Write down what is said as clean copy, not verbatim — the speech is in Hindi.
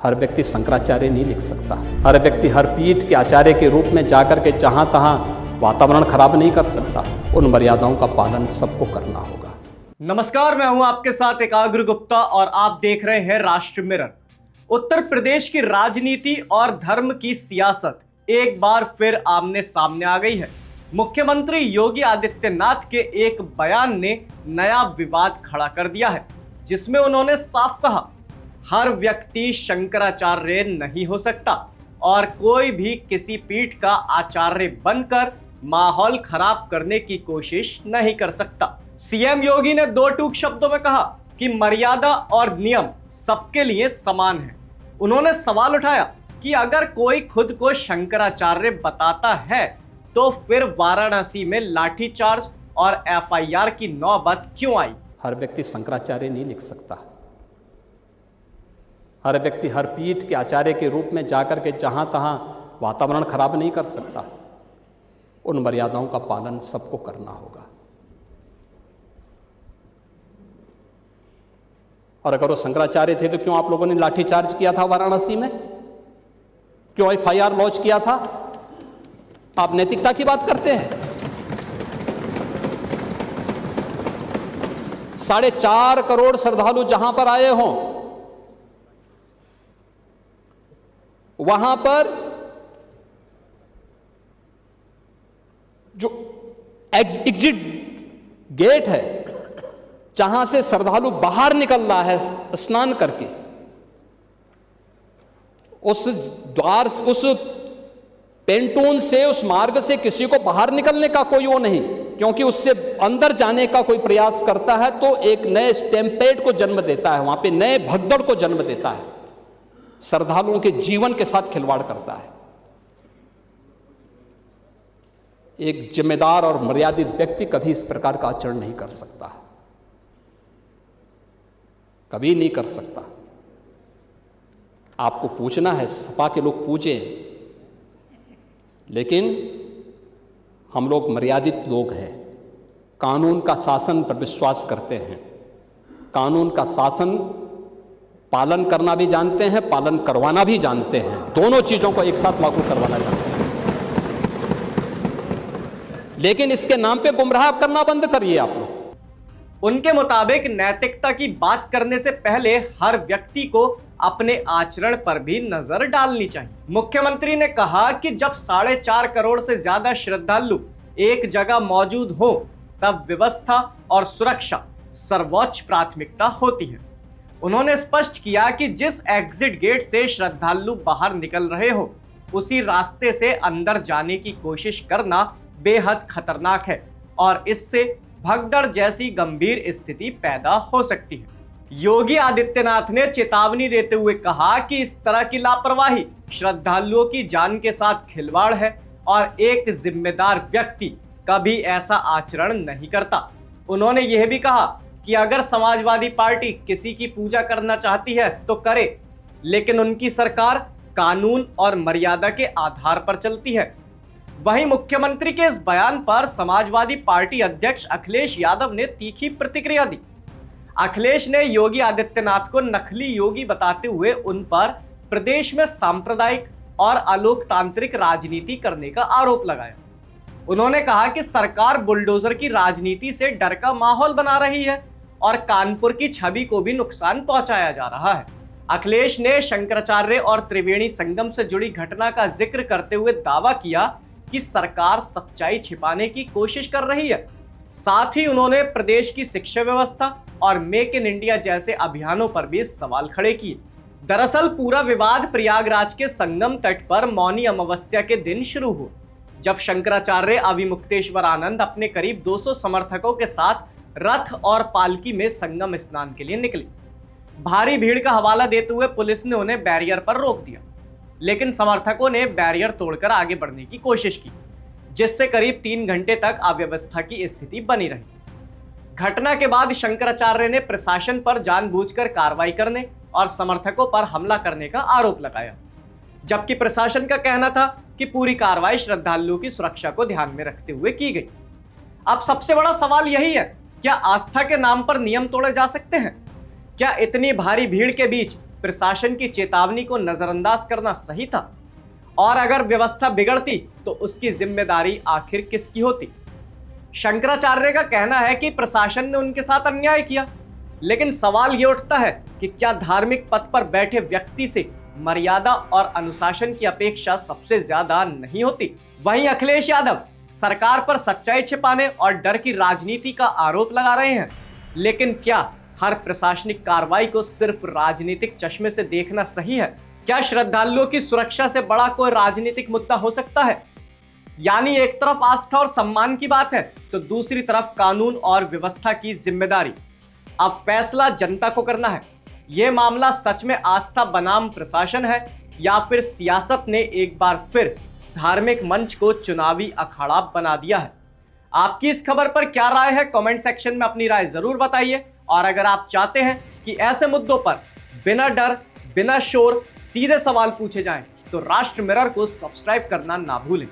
हर व्यक्ति शंकराचार्य नहीं लिख सकता। हर व्यक्ति हर पीठ के आचार्य के रूप में जाकर के जहाँ तहाँ वातावरण खराब नहीं कर सकता। उन मर्यादाओं का पालन सबको करना होगा। नमस्कार, मैं हूं आपके साथ एकाग्र गुप्ता और आप देख रहे हैं राष्ट्र मिरर। उत्तर प्रदेश की राजनीति और धर्म की सियासत एक बार फिर आमने सामने आ गई है। मुख्यमंत्री योगी आदित्यनाथ के एक बयान ने नया विवाद खड़ा कर दिया है, जिसमें उन्होंने साफ कहा, हर व्यक्ति शंकराचार्य नहीं हो सकता और कोई भी किसी पीठ का आचार्य बनकर माहौल खराब करने की कोशिश नहीं कर सकता। सीएम योगी ने दो टूक शब्दों में कहा कि मर्यादा और नियम सबके लिए समान है। उन्होंने सवाल उठाया कि अगर कोई खुद को शंकराचार्य बताता है तो फिर वाराणसी में लाठीचार्ज और एफआईआर की नौबत क्यों आई? हर व्यक्ति शंकराचार्य नहीं लिख सकता। हर व्यक्ति हर पीठ के आचार्य के रूप में जाकर के जहाँ तहाँ वातावरण खराब नहीं कर सकता। उन मर्यादाओं का पालन सबको करना होगा। और अगर वो शंकराचार्य थे तो क्यों आप लोगों ने लाठीचार्ज किया था वाराणसी में? क्यों एफआईआर लॉन्च किया था? आप नैतिकता की बात करते हैं। 4.5 करोड़ श्रद्धालु जहां पर आए हों, वहां पर जो एग्जिट गेट है, जहां से श्रद्धालु बाहर निकल रहा है स्नान करके, उस द्वार, उस पेंटून से, उस मार्ग से किसी को बाहर निकलने का कोई वो नहीं, क्योंकि उससे अंदर जाने का कोई प्रयास करता है तो एक नए स्टैम्पेड को जन्म देता है, वहां पे नए भगदड़ को जन्म देता है, श्रद्धालुओं के जीवन के साथ खिलवाड़ करता है। एक जिम्मेदार और मर्यादित व्यक्ति कभी इस प्रकार का आचरण नहीं कर सकता, कभी नहीं कर सकता। आपको पूछना है, सपा के लोग पूछें, लेकिन हम लोग मर्यादित लोग हैं, कानून का शासन पर विश्वास करते हैं, कानून का शासन पालन करना भी जानते हैं, पालन करवाना भी जानते हैं, दोनों चीजों को एक साथ लागू करवाना जानते हैं। लेकिन इसके नाम पे गुमराह करना बंद करिए आप लोग। उनके मुताबिक नैतिकता की बात करने से पहले हर व्यक्ति को अपने आचरण पर भी नजर डालनी चाहिए। मुख्यमंत्री ने कहा कि जब 4.5 करोड़ से ज्यादा श्रद्धालु एक जगह मौजूद हो, तब व्यवस्था और सुरक्षा सर्वोच्च प्राथमिकता होती है। उन्होंने स्पष्ट किया कि जिस एग्जिट गेट से श्रद्धालु बाहर निकल रहे हो, उसी रास्ते से अंदर जाने की कोशिश करना बेहद खतरनाक है और इससे भगदड़ जैसी गंभीर स्थिति पैदा हो सकती है। योगी आदित्यनाथ ने चेतावनी देते हुए कहा कि इस तरह की लापरवाही श्रद्धालुओं की जान के साथ खिलवाड़ है और एक जिम्मेदार व्यक्ति कभी ऐसा आचरण नहीं करता। उन्होंने यह भी कहा कि अगर समाजवादी पार्टी किसी की पूजा करना चाहती है तो करे, लेकिन उनकी सरकार कानून और मर्यादा के आधार पर चलती है। वहीं मुख्यमंत्री के इस बयान पर समाजवादी पार्टी अध्यक्ष अखिलेश यादव ने तीखी प्रतिक्रिया दी। अखिलेश ने योगी आदित्यनाथ को नकली योगी बताते हुए उन पर प्रदेश में सांप्रदायिक और अलोकतांत्रिक राजनीति करने का आरोप लगाया। उन्होंने कहा कि सरकार बुलडोजर की राजनीति से डर का माहौल बना रही है और कानपुर की छवि को भी नुकसान पहुंचाया जा रहा है। अखिलेश ने शंकराचार्य और त्रिवेणी संगम से जुड़ी घटना का जिक्र करते हुए दावा किया कि सरकार सच्चाई छिपाने की कोशिश कर रही है। साथ ही उन्होंने प्रदेश की शिक्षा व्यवस्था और मेक इन इंडिया जैसे अभियानों पर भी सवाल खड़े किए। दरअसल पूरा विवाद प्रयागराज के संगम तट पर मौनी अमावस्या के दिन शुरू हुआ, जब शंकराचार्य अविमुक्तेश्वर आनंद अपने करीब 200 समर्थकों के साथ रथ और पालकी में संगम स्नान के लिए निकले। भारी भीड़ का हवाला देते हुए पुलिस ने उन्हें बैरियर पर रोक दिया, लेकिन समर्थकों ने बैरियर तोड़कर आगे बढ़ने की कोशिश की, जिससे करीब 3 घंटे तक अव्यवस्था की स्थिति बनी रही। घटना के बाद शंकराचार्य ने प्रशासन पर जानबूझकर कार्रवाई करने और समर्थकों पर हमला करने का आरोप लगाया, जबकि प्रशासन का कहना था कि पूरी कार्रवाई श्रद्धालुओं की सुरक्षा को ध्यान में रखते हुए की गई। अब सबसे बड़ा सवाल यही है, क्या आस्था के नाम पर नियम तोड़े जा सकते हैं? क्या इतनी भारी भीड़ के बीच प्रशासन की चेतावनी को नजरअंदाज करना सही था? और अगर व्यवस्था बिगड़ती तो उसकी जिम्मेदारी आखिर किसकी होती? शंकराचार्य का कहना है कि प्रशासन ने उनके साथ अन्याय किया, लेकिन सवाल यह उठता है कि क्या धार्मिक पद पर बैठे व्यक्ति से मर्यादा और अनुशासन की अपेक्षा सबसे ज्यादा नहीं होती? वहीं अखिलेश यादव सरकार पर सच्चाई छिपाने और डर की राजनीति का आरोप लगा रहे हैं, लेकिन क्या हर प्रशासनिक कार्रवाई को सिर्फ राजनीतिक चश्मे से देखना सही है? क्या श्रद्धालुओं की सुरक्षा से बड़ा कोई राजनीतिक मुद्दा हो सकता है? यानी एक तरफ आस्था और सम्मान की बात है तो दूसरी तरफ कानून और व्यवस्था की जिम्मेदारी। अब फैसला जनता को करना है। यह मामला सच में आस्था बनाम प्रशासन है या फिर सियासत ने एक बार फिर धार्मिक मंच को चुनावी अखाड़ा बना दिया है? आपकी इस खबर पर क्या राय है? कमेंट सेक्शन में अपनी राय जरूर बताइए। और अगर आप चाहते हैं कि ऐसे मुद्दों पर बिना डर बिना शोर सीधे सवाल पूछे जाएं तो राष्ट्र मिरर को सब्सक्राइब करना ना भूलें।